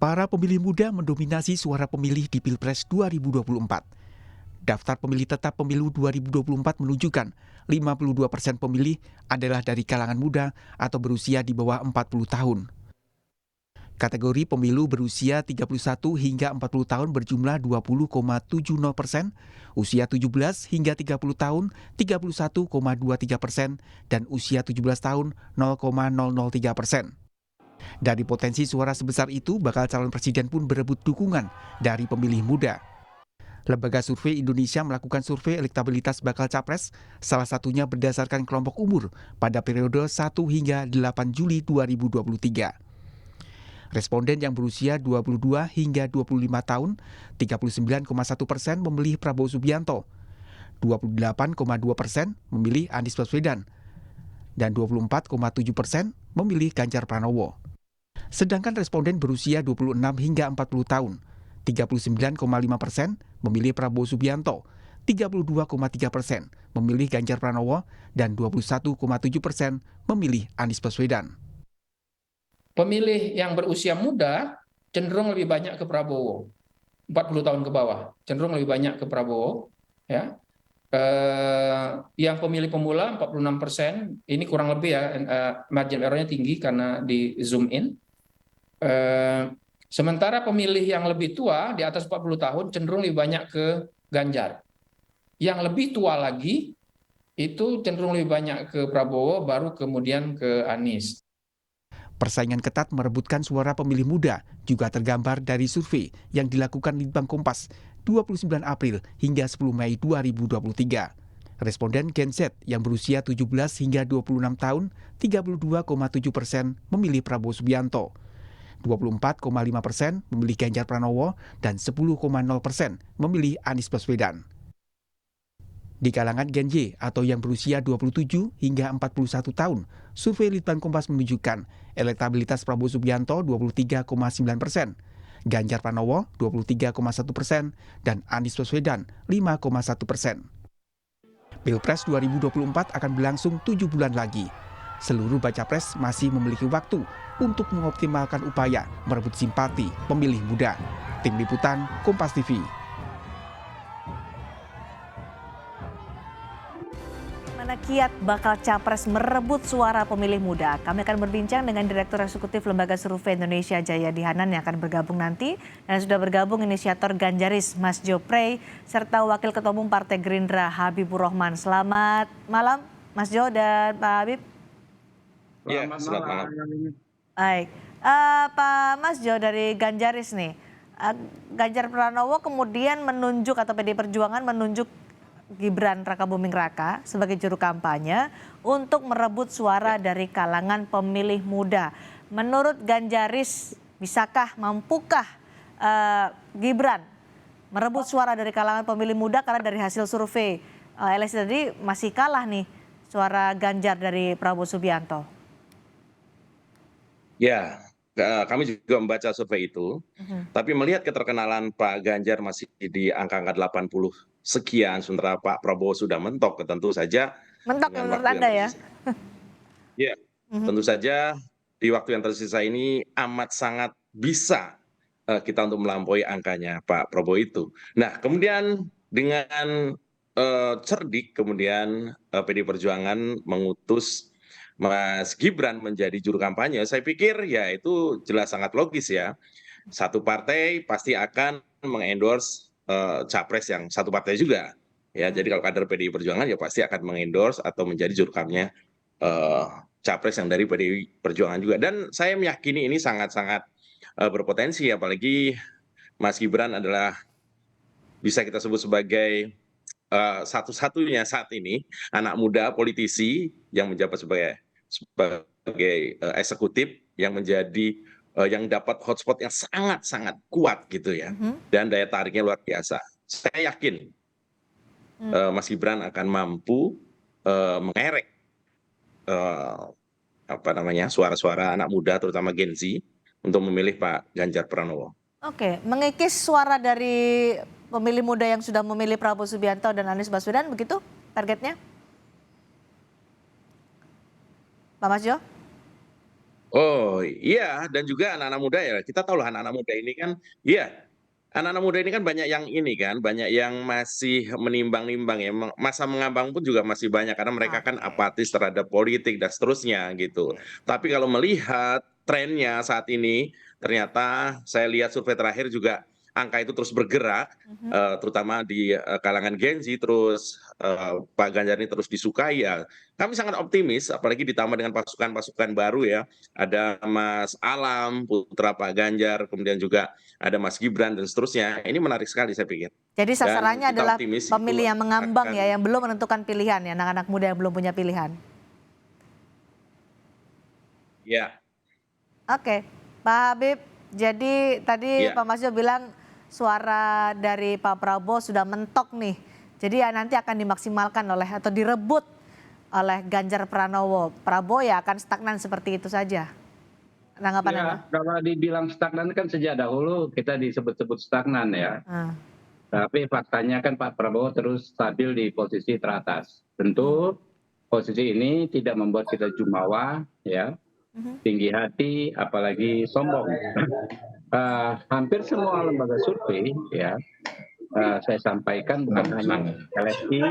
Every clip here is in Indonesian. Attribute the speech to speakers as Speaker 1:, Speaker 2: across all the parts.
Speaker 1: Para pemilih muda mendominasi suara pemilih di Pilpres 2024. Daftar pemilih tetap pemilu 2024 menunjukkan 52% pemilih adalah dari kalangan muda atau berusia di bawah 40 tahun. Kategori pemilu berusia 31 hingga 40 tahun berjumlah 20,70%, usia 17 hingga 30 tahun 31,23%, dan usia 17 tahun 0,003%. Dari potensi suara sebesar itu, bakal calon presiden pun berebut dukungan dari pemilih muda. Lembaga Survei Indonesia melakukan survei elektabilitas bakal capres, salah satunya berdasarkan kelompok umur pada periode 1 hingga 8 Juli 2023. Responden yang berusia 22 hingga 25 tahun, 39,1% memilih Prabowo Subianto, 28,2% memilih Anies Baswedan, dan 24,7% memilih Ganjar Pranowo. Sedangkan responden berusia 26 hingga 40 tahun, 39,5% memilih Prabowo Subianto, 32,3% memilih Ganjar Pranowo, dan 21,7% memilih Anies Baswedan.
Speaker 2: Pemilih yang berusia muda cenderung lebih banyak ke Prabowo, 40 tahun ke bawah, cenderung lebih banyak ke Prabowo. Ya. Yang pemilih pemula 46%, ini kurang lebih ya, margin error-nya tinggi karena di zoom in. Sementara pemilih yang lebih tua di atas 40 tahun cenderung lebih banyak ke Ganjar. Yang lebih tua lagi itu cenderung lebih banyak ke Prabowo, baru kemudian ke Anies.
Speaker 1: Persaingan ketat merebutkan suara pemilih muda juga tergambar dari survei yang dilakukan Litbang Kompas 29 April hingga 10 Mei 2023. Responden Gen Z yang berusia 17 hingga 26 tahun, 32,7% memilih Prabowo Subianto, 24,5% memilih Ganjar Pranowo, dan 10,0% memilih Anies Baswedan. Di kalangan Gen Y atau yang berusia 27 hingga 41 tahun, survei Litbang Kompas menunjukkan elektabilitas Prabowo Subianto 23,9%, Ganjar Pranowo 23,1%, dan Anies Baswedan 5,1%. Pilpres 2024 akan berlangsung 7 bulan lagi. Seluruh baca pres masih memiliki waktu untuk mengoptimalkan upaya merebut simpati pemilih muda. Tim Liputan Kompas TV.
Speaker 3: Mana kiat bakal capres merebut suara pemilih muda? Kami akan berbincang dengan Direktur Eksekutif Lembaga Survei Indonesia Jayadi Hanan yang akan bergabung nanti. Dan sudah bergabung inisiator Ganjaris Mas Jo Prey serta Wakil Ketua Umum Partai Gerindra Habibur Rahman. Selamat malam Mas Jo dan Pak Habib.
Speaker 4: Ya, selamat malam.
Speaker 3: Baik, Pak Mas Jo dari Ganjaris nih. Ganjar Pranowo kemudian menunjuk atau PD Perjuangan menunjuk Gibran Rakabuming Raka sebagai juru kampanye untuk merebut suara dari kalangan pemilih muda. Menurut Ganjaris, mampukah Gibran merebut suara dari kalangan pemilih muda? Karena dari hasil survei LSI tadi masih kalah nih suara Ganjar dari Prabowo Subianto.
Speaker 4: Ya, kami juga membaca survei itu, tapi melihat keterkenalan Pak Ganjar masih di angka 80 sekian, sementara Pak Prabowo sudah mentok, tentu saja
Speaker 3: Mentok
Speaker 4: dengan
Speaker 3: menurut
Speaker 4: waktu yang
Speaker 3: Anda ya?
Speaker 4: tersisa. Ya, tentu saja di waktu yang tersisa ini amat sangat bisa kita untuk melampaui angkanya Pak Prabowo itu. Nah, kemudian dengan cerdik kemudian PD Perjuangan mengutus Mas Gibran menjadi juru kampanye, saya pikir ya itu jelas sangat logis ya. Satu partai pasti akan mengendorse capres yang satu partai juga. Ya, jadi kalau kader PDI Perjuangan ya pasti akan mengendorse atau menjadi juru kampanye capres yang dari PDI Perjuangan juga. Dan saya meyakini ini sangat-sangat berpotensi, apalagi Mas Gibran adalah bisa kita sebut sebagai satu-satunya saat ini anak muda politisi yang menjabat sebagai eksekutif yang menjadi yang dapat hotspot yang sangat-sangat kuat gitu ya, dan daya tariknya luar biasa. Saya yakin Mas Gibran akan mampu mengerek suara-suara anak muda terutama Gen Z untuk memilih Pak Ganjar Pranowo.
Speaker 3: Oke, mengikis suara dari pemilih muda yang sudah memilih Prabowo Subianto dan Anies Baswedan, begitu targetnya? Pak Mas Jo?
Speaker 4: Oh, iya, dan juga anak-anak muda ya, kita tahu lah anak-anak muda ini kan iya, anak-anak muda ini kan banyak yang ini kan, banyak yang masih menimbang-nimbang ya, masa mengambang pun juga masih banyak karena mereka kan
Speaker 3: Oke,
Speaker 4: apatis terhadap politik dan seterusnya gitu.
Speaker 3: oke.
Speaker 4: Tapi kalau melihat trennya saat ini, ternyata saya lihat survei terakhir juga angka itu terus bergerak,
Speaker 3: Mhm.
Speaker 4: terutama di, kalangan Gen Z, terus, Pak Ganjar ini terus disukai ya. Kami sangat optimis, apalagi ditambah dengan pasukan-pasukan baru ya, ada Mas Alam, putra Pak Ganjar, kemudian juga ada Mas Gibran dan seterusnya. Ini menarik sekali saya pikir.
Speaker 3: Jadi
Speaker 4: Dan
Speaker 3: sasarannya
Speaker 4: kita
Speaker 3: adalah
Speaker 4: optimis itu
Speaker 3: pemilih yang mengambang ya,
Speaker 4: akan
Speaker 3: yang belum menentukan pilihan ya, anak-anak muda yang belum punya pilihan.
Speaker 4: ya,
Speaker 3: Oke, Pak Habib, jadi tadi
Speaker 4: ya.
Speaker 3: Pak Masjo bilang suara dari Pak Prabowo sudah mentok nih. Jadi ya nanti akan dimaksimalkan oleh atau direbut oleh Ganjar Pranowo. Prabowo ya akan stagnan seperti itu saja. Tanggapan Anda?
Speaker 5: Ya, kalau dibilang stagnan kan sejak dahulu kita disebut-sebut stagnan ya.
Speaker 3: Ah,
Speaker 5: Tapi faktanya kan Pak Prabowo terus stabil di posisi teratas.
Speaker 3: mhm,
Speaker 5: Tentu posisi ini tidak membuat kita jumawa, ya,
Speaker 3: mhm.
Speaker 5: tinggi hati, apalagi sombong. Hampir semua lembaga survei, ya, saya sampaikan bukan hanya LSI,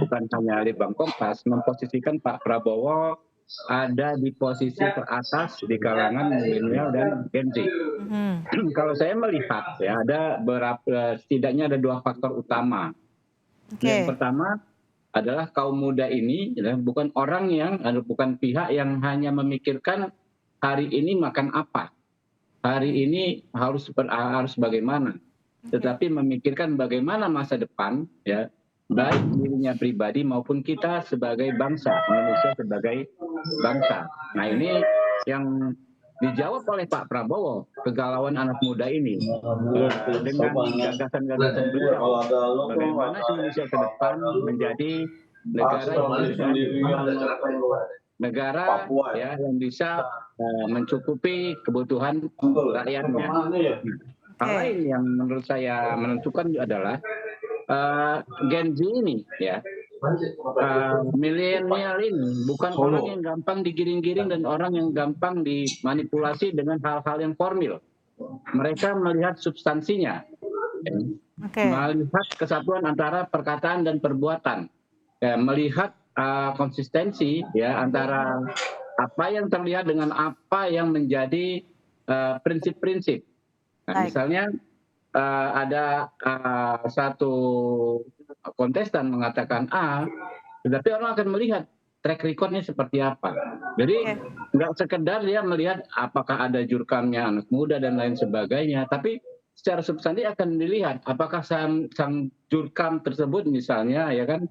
Speaker 5: bukan hanya Litbang Kompas, memposisikan Pak Prabowo ada di posisi teratas di kalangan milenial dan Gen Z.
Speaker 3: Mhm.
Speaker 5: Kalau saya melihat ya ada beberapa, setidaknya ada dua faktor utama. Yang
Speaker 3: Oke,
Speaker 5: pertama adalah kaum muda ini ya, bukan orang yang bukan pihak yang hanya memikirkan hari ini makan apa, hari ini harus bagaimana,
Speaker 3: oke,
Speaker 5: tetapi memikirkan bagaimana masa depan ya, baik dirinya pribadi maupun kita sebagai bangsa, Indonesia sebagai bangsa. Nah, ini yang dijawab oleh Pak Prabowo, kegalauan anak muda ini. Dengan gagasan-gagasan beliau, bagaimana Indonesia ke depan menjadi negara yang berdikari, negara ya yang bisa mencukupi kebutuhan rakyatnya. Hal
Speaker 3: oke.
Speaker 5: lain yang menurut saya menentukan adalah Gen Z ini ya, milenial ini bukan orang yang gampang digiring-giring dan orang yang gampang dimanipulasi dengan hal-hal yang formil. Mereka melihat substansinya, ya,
Speaker 3: Oke.
Speaker 5: melihat kesatuan antara perkataan dan perbuatan, ya, melihat konsistensi ya antara apa yang terlihat dengan apa yang menjadi prinsip-prinsip. Nah,
Speaker 3: Baik.
Speaker 5: misalnya ada satu kontestan mengatakan A, tetapi orang akan melihat track recordnya seperti apa. Jadi
Speaker 3: Oke.
Speaker 5: nggak sekedar dia melihat apakah ada jurkamnya anak muda dan lain sebagainya, tapi secara substansi akan dilihat apakah sang jurkam tersebut misalnya ya kan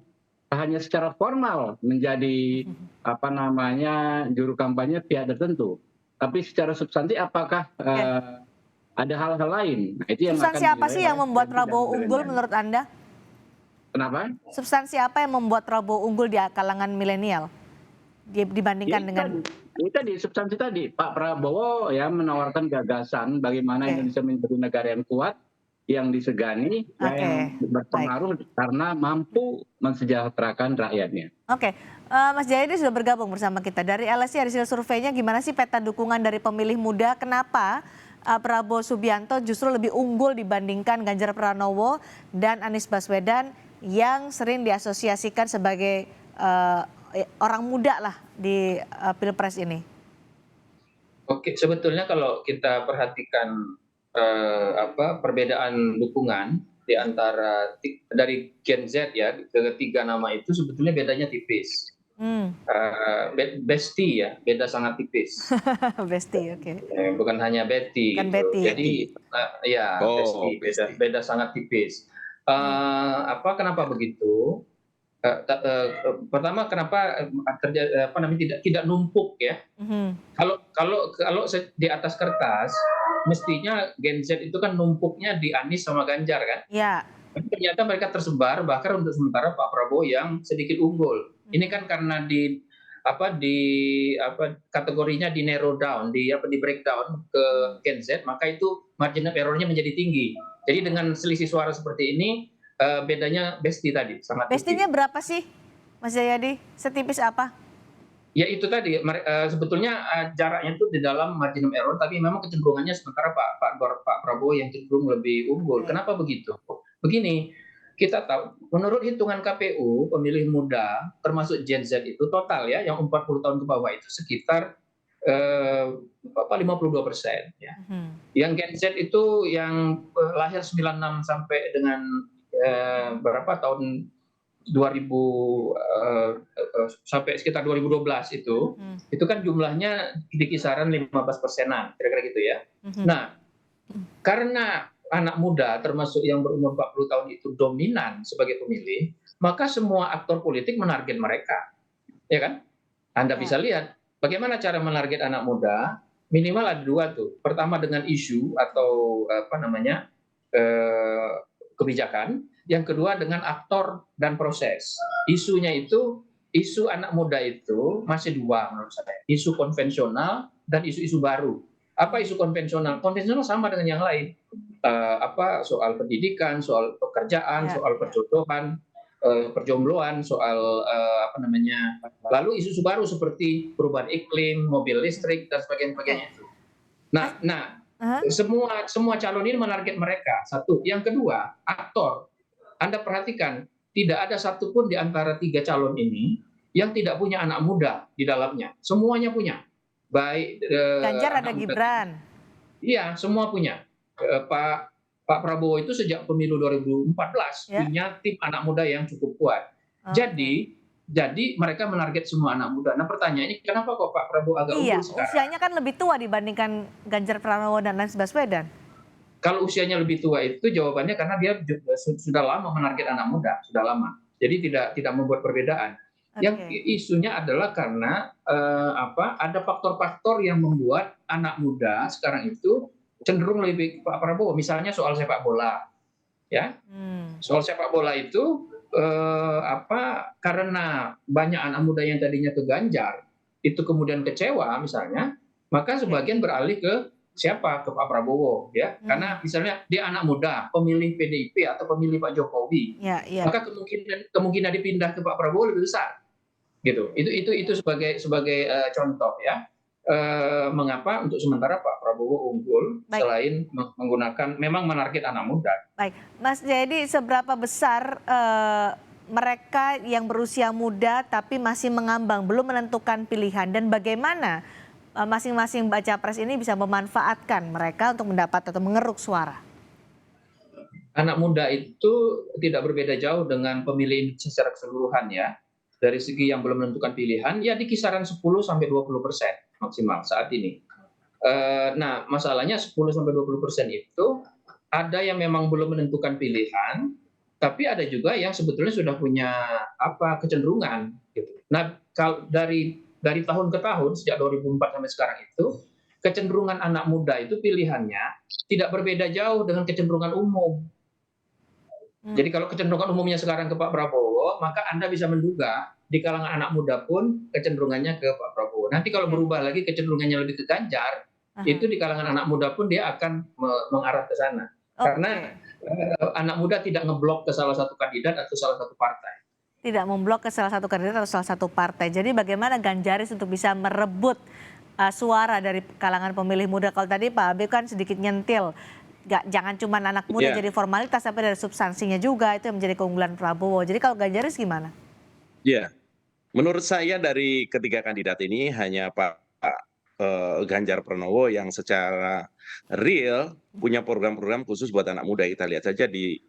Speaker 5: hanya secara formal menjadi apa namanya juru kampanye pihak tertentu, tapi secara substansi apakah
Speaker 3: Oke.
Speaker 5: ada hal-hal lain. Nah, itu yang akan
Speaker 3: Substansi apa
Speaker 5: dinilai
Speaker 3: sih yang
Speaker 5: oleh
Speaker 3: membuat
Speaker 5: Gen Z dan
Speaker 3: Prabowo unggul
Speaker 5: milenial.
Speaker 3: menurut Anda?
Speaker 5: Kenapa?
Speaker 3: Substansi apa yang membuat Prabowo unggul di kalangan milenial
Speaker 5: Ya
Speaker 3: dibandingkan dengan
Speaker 5: itu tadi substansi tadi Pak Prabowo ya menawarkan gagasan bagaimana
Speaker 3: Oke,
Speaker 5: Indonesia menjadi negara yang kuat, yang disegani, ya,
Speaker 3: oke,
Speaker 5: yang
Speaker 3: baik.
Speaker 5: berpengaruh karena mampu mensejahterakan rakyatnya.
Speaker 3: Oke, Mas Jayadi sudah bergabung bersama kita. Dari LSI hasil surveinya gimana sih peta dukungan dari pemilih muda? Kenapa Prabowo Subianto justru lebih unggul dibandingkan Ganjar Pranowo dan Anies Baswedan yang sering diasosiasikan sebagai orang muda lah di Pilpres ini?
Speaker 2: Oke, sebetulnya kalau kita perhatikan perbedaan dukungan di antara dari Gen Z ya, ketiga nama itu sebetulnya bedanya tipis.
Speaker 3: Hmm,
Speaker 2: Besti ya, beda sangat tipis.
Speaker 3: Besti, oke.
Speaker 2: Bukan hanya Betty
Speaker 3: Bukan
Speaker 2: gitu.
Speaker 3: Betty.
Speaker 2: Jadi ya
Speaker 4: Oh,
Speaker 2: Besti,
Speaker 4: pasti.
Speaker 2: beda sangat tipis.
Speaker 3: Hmm,
Speaker 2: Kenapa begitu? Pertama kenapa terjadi tidak numpuk ya?
Speaker 3: mhm.
Speaker 2: Kalau di atas kertas mestinya Gen Z itu kan numpuknya di Anies sama Ganjar kan?
Speaker 3: Ya.
Speaker 2: Tapi ternyata mereka tersebar bahkan untuk sementara Pak Prabowo yang sedikit unggul. Ini kan karena di kategorinya di narrow down, di breakdown ke Gen Z, maka itu margin of error-nya menjadi tinggi. Jadi dengan selisih suara seperti ini bedanya Besti tadi sangat tipis.
Speaker 3: Bestinya berapa sih, Mas Jayadi? Setipis apa?
Speaker 2: Ya itu tadi sebetulnya jaraknya itu di dalam margin of error, tapi memang kecenderungannya sementara Pak Prabowo yang cenderung lebih unggul.
Speaker 3: Oke.
Speaker 2: Kenapa begitu? Begini, kita tahu menurut hitungan KPU pemilih muda termasuk Gen Z itu total ya yang 40 tahun ke bawah itu sekitar 52% ya. Yang Gen Z itu yang lahir 96 sampai dengan berapa tahun 2000 sampai sekitar 2012 itu kan jumlahnya di kisaran 15%-an, kira-kira gitu ya. Nah, karena anak muda termasuk yang berumur 40 tahun itu dominan sebagai pemilih, maka semua aktor politik menarget mereka. Ya kan? Anda bisa lihat bagaimana cara menarget anak muda, minimal ada dua tuh. Pertama dengan isu atau kebijakan, yang kedua dengan aktor dan proses. Isunya itu, isu anak muda itu masih dua menurut saya. Isu konvensional dan isu-isu baru. Apa isu konvensional? Konvensional sama dengan yang lain. Soal pendidikan, soal pekerjaan, soal perjodohan, perjombloan, soal lalu isu-isu baru seperti perubahan iklim, mobil listrik dan sebagainya itu. Nah, semua calon ini menarget mereka. Satu, yang kedua, aktor. Anda perhatikan, tidak ada satupun di antara 3 calon ini yang tidak punya anak muda di dalamnya. Semuanya punya. Baik
Speaker 3: Ganjar ada Gibran.
Speaker 2: Iya, semua punya. Pak Prabowo itu sejak pemilu 2014 punya tim anak muda yang cukup kuat. Jadi mereka menarget semua anak muda. Nah pertanyaannya kenapa kok Pak Prabowo agak unggul sekarang?
Speaker 3: Usianya kan lebih tua dibandingkan Ganjar Pranowo dan Anies Baswedan.
Speaker 2: Kalau usianya lebih tua itu jawabannya karena dia sudah lama menarget anak muda, sudah lama. Jadi tidak membuat perbedaan. Yang isunya adalah karena ada faktor-faktor yang membuat anak muda sekarang itu cenderung lebih Pak Prabowo. Misalnya soal sepak bola, ya. Soal sepak bola itu karena banyak anak muda yang tadinya ke Ganjar itu kemudian kecewa misalnya, maka sebagian beralih ke siapa? Ke Pak Prabowo, ya. Karena misalnya dia anak muda, pemilih PDIP atau pemilih Pak Jokowi, maka kemungkinan dipindah ke Pak Prabowo lebih besar, gitu. Itu sebagai contoh, ya. Mengapa untuk sementara Pak Prabowo unggul selain menggunakan memang menarget anak muda.
Speaker 3: Baik, Mas Jayadi, seberapa besar mereka yang berusia muda tapi masih mengambang, belum menentukan pilihan, dan bagaimana masing-masing baca pres ini bisa memanfaatkan mereka untuk mendapat atau mengeruk suara?
Speaker 2: Anak muda itu tidak berbeda jauh dengan pemilih secara keseluruhan, ya. Dari segi yang belum menentukan pilihan, ya di kisaran 10-20% maksimal saat ini. Nah, masalahnya 10-20% itu ada yang memang belum menentukan pilihan, tapi ada juga yang sebetulnya sudah punya kecenderungan. Gitu. Nah, kalau dari tahun ke tahun sejak 2004 sampai sekarang itu kecenderungan anak muda itu pilihannya tidak berbeda jauh dengan kecenderungan umum. Jadi kalau kecenderungan umumnya sekarang ke Pak Prabowo, maka Anda bisa menduga di kalangan anak muda pun kecenderungannya ke Pak Prabowo. Nanti kalau berubah lagi kecenderungannya lebih ke Ganjar, itu di kalangan anak muda pun dia akan mengarah ke sana. Karena anak muda tidak ngeblok ke salah satu kandidat atau salah satu partai.
Speaker 3: Tidak memblok ke salah satu kandidat atau salah satu partai. Jadi bagaimana Ganjaris untuk bisa merebut suara dari kalangan pemilih muda? Kalau tadi Pak Habib kan sedikit nyentil, jangan cuma anak muda jadi formalitas, tapi dari substansinya juga, itu yang menjadi keunggulan Prabowo. Jadi kalau Ganjaris gimana?
Speaker 4: Ya, menurut saya dari ketiga kandidat ini hanya Pak Ganjar Pranowo yang secara real punya program-program khusus buat anak muda. Kita lihat saja di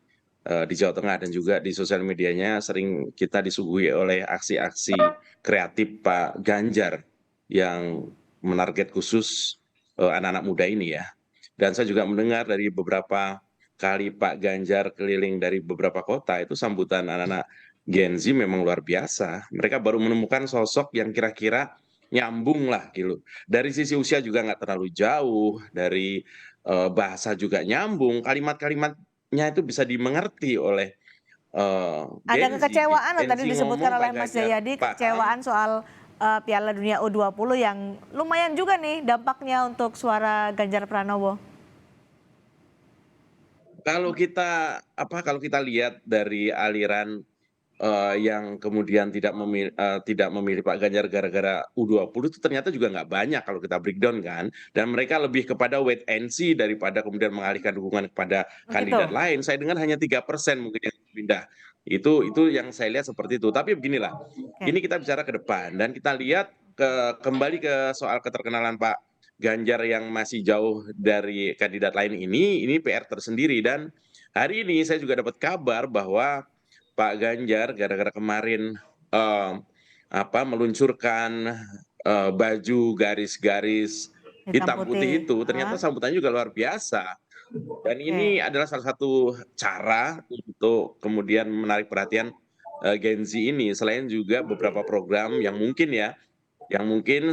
Speaker 4: Jawa Tengah dan juga di sosial medianya sering kita disuguhi oleh aksi-aksi kreatif Pak Ganjar yang menarget khusus anak-anak muda ini, ya. Dan saya juga mendengar dari beberapa kali Pak Ganjar keliling dari beberapa kota, itu sambutan anak-anak Gen Z memang luar biasa. Mereka baru menemukan sosok yang kira-kira nyambung lah gitu. Dari sisi usia juga nggak terlalu jauh, dari bahasa juga nyambung, kalimat-kalimatnya itu bisa dimengerti oleh
Speaker 3: ada kekecewaan loh tadi disebutkan oleh Mas Jayadi, kekecewaan soal Piala Dunia U20 yang lumayan juga nih dampaknya untuk suara Ganjar Pranowo.
Speaker 4: Kalau kita lihat dari aliran yang kemudian tidak memilih Pak Ganjar gara-gara U20 itu ternyata juga nggak banyak kalau kita breakdown kan, dan mereka lebih kepada wait and see daripada kemudian mengalihkan dukungan kepada kandidat
Speaker 3: Begitu.
Speaker 4: lain. Saya dengar hanya 3% mungkin yang pindah. Itu yang saya lihat seperti itu. Tapi beginilah,
Speaker 3: Oke.
Speaker 4: ini kita bicara ke depan dan kita lihat kembali ke soal keterkenalan Pak Ganjar yang masih jauh dari kandidat lain ini PR tersendiri. Dan hari ini saya juga dapat kabar bahwa Pak Ganjar gara-gara kemarin eh, meluncurkan baju garis-garis
Speaker 3: Hitam
Speaker 4: hitam putih
Speaker 3: putih.
Speaker 4: itu, ternyata
Speaker 3: Ah,
Speaker 4: sambutannya juga luar biasa. Dan ini
Speaker 3: oke.
Speaker 4: adalah salah satu cara untuk kemudian menarik perhatian Gen Z ini, selain juga beberapa program yang mungkin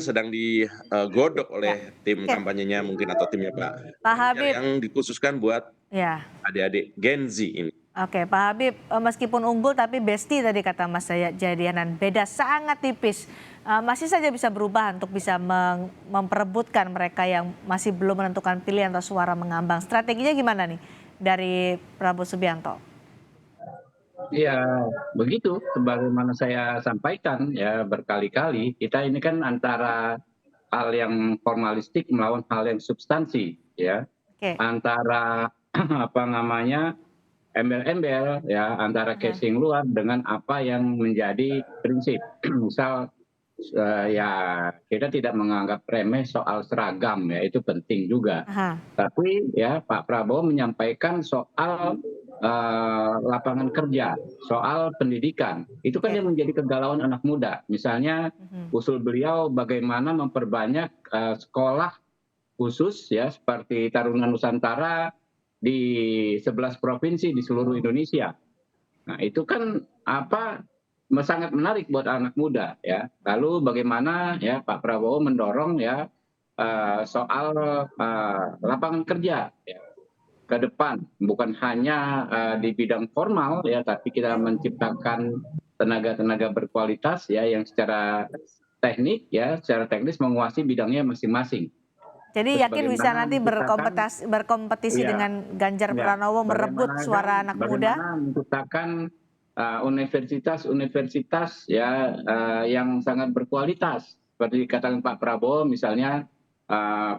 Speaker 4: sedang digodok
Speaker 3: Ya.
Speaker 4: oleh tim
Speaker 3: Oke,
Speaker 4: kampanyenya mungkin atau timnya Pak
Speaker 3: Pak
Speaker 4: Ganjar
Speaker 3: Habib.
Speaker 4: yang dikhususkan buat
Speaker 3: Ya.
Speaker 4: adik-adik Gen Z ini.
Speaker 3: Oke, Pak Habib, meskipun unggul tapi besti tadi kata Mas Jayadianan, beda sangat tipis. Masih saja bisa berubah untuk bisa memperebutkan mereka yang masih belum menentukan pilihan atau suara mengambang. Strateginya gimana nih dari Prabowo Subianto?
Speaker 5: Ya, begitu. Sebagaimana saya sampaikan ya berkali-kali, kita ini kan antara hal yang formalistik melawan hal yang substansi, ya.
Speaker 3: Oke.
Speaker 5: Antara apa namanya embel-embel, ya, antara
Speaker 3: Aha.
Speaker 5: casing luar dengan apa yang menjadi prinsip. Misal ya kita tidak menganggap remeh soal seragam, ya itu penting juga.
Speaker 3: Aha.
Speaker 5: Tapi ya Pak Prabowo menyampaikan soal lapangan kerja, soal pendidikan. Itu kan
Speaker 3: Oke.
Speaker 5: yang menjadi kegalauan anak muda. Misalnya
Speaker 3: Mhm.
Speaker 5: usul beliau bagaimana memperbanyak sekolah khusus ya seperti Taruna Nusantara di 11 provinsi di seluruh Indonesia. Nah, itu kan sangat menarik buat anak muda ya. Lalu bagaimana ya Pak Prabowo mendorong ya soal lapangan kerja ya, ke depan, bukan hanya di bidang formal ya, tapi kita
Speaker 3: Oke.
Speaker 5: menciptakan tenaga-tenaga berkualitas ya yang secara secara teknis menguasai bidangnya masing-masing.
Speaker 3: Jadi
Speaker 5: Terus
Speaker 3: yakin bisa
Speaker 5: bagaimana
Speaker 3: nanti
Speaker 5: menciptakan
Speaker 3: berkompetisi
Speaker 5: ya
Speaker 3: dengan Ganjar
Speaker 5: ya
Speaker 3: Pranowo merebut suara anak muda?
Speaker 5: bagaimana menciptakan universitas-universitas ya yang sangat berkualitas seperti dikatakan Pak Prabowo misalnya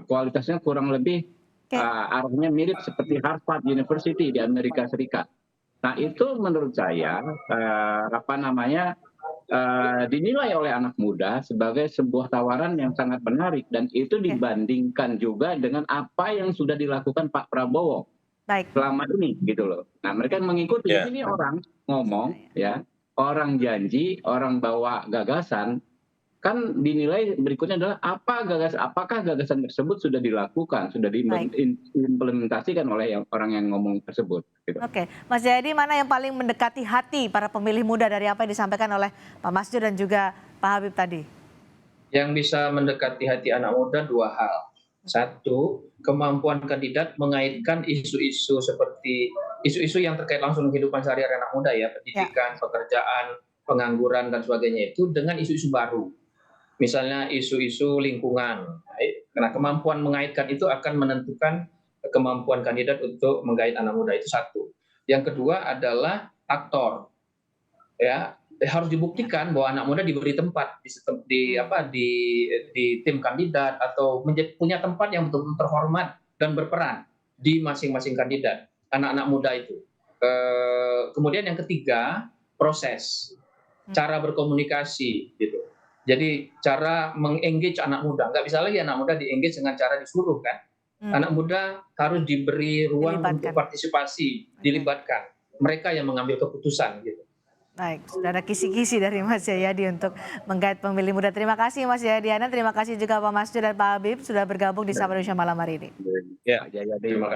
Speaker 5: kualitasnya kurang lebih
Speaker 3: Oke.
Speaker 5: arahnya mirip seperti Harvard University di Amerika Serikat. Nah itu menurut saya dinilai oleh anak muda sebagai sebuah tawaran yang sangat menarik dan itu
Speaker 3: Oke.
Speaker 5: dibandingkan juga dengan apa yang sudah dilakukan Pak Prabowo
Speaker 3: Baik.
Speaker 5: selama ini gitu loh. Nah mereka mengikuti
Speaker 4: Ya.
Speaker 5: ini orang ngomong ya, orang janji, orang bawa gagasan, kan dinilai berikutnya adalah apakah gagasan tersebut sudah dilakukan, sudah
Speaker 3: Baik.
Speaker 5: diimplementasikan oleh orang yang ngomong tersebut. Gitu.
Speaker 3: Oke, Mas Jayadi, mana yang paling mendekati hati para pemilih muda dari apa yang disampaikan oleh Pak Masjo dan juga Pak Habib tadi?
Speaker 2: Yang bisa mendekati hati anak muda dua hal. Satu, kemampuan kandidat mengaitkan isu-isu seperti isu-isu yang terkait langsung kehidupan sehari-hari anak muda ya, pendidikan, pekerjaan, pengangguran dan sebagainya itu dengan isu-isu baru. Misalnya isu-isu lingkungan. Karena kemampuan mengaitkan itu akan menentukan kemampuan kandidat untuk menggait anak muda, itu satu. Yang kedua adalah aktor. Ya, harus dibuktikan bahwa anak muda diberi tempat di tim kandidat atau punya tempat yang betul-betul terhormat dan berperan di masing-masing kandidat anak-anak muda itu. Kemudian yang ketiga, proses, cara berkomunikasi gitu. Jadi cara mengengage anak muda, nggak bisa lagi anak muda diengage dengan cara disuruh kan. Anak muda harus diberi ruang untuk partisipasi, dilibatkan. Mereka yang mengambil keputusan gitu.
Speaker 3: Baik, sudah ada kisi-kisi dari Mas Jayadi untuk menggait pemilih muda. Terima kasih Mas Jayadiana, terima kasih juga Pak Masjo dan Pak Habib sudah bergabung di Sapa Indonesia malam hari ini.
Speaker 4: Ya, terima kasih.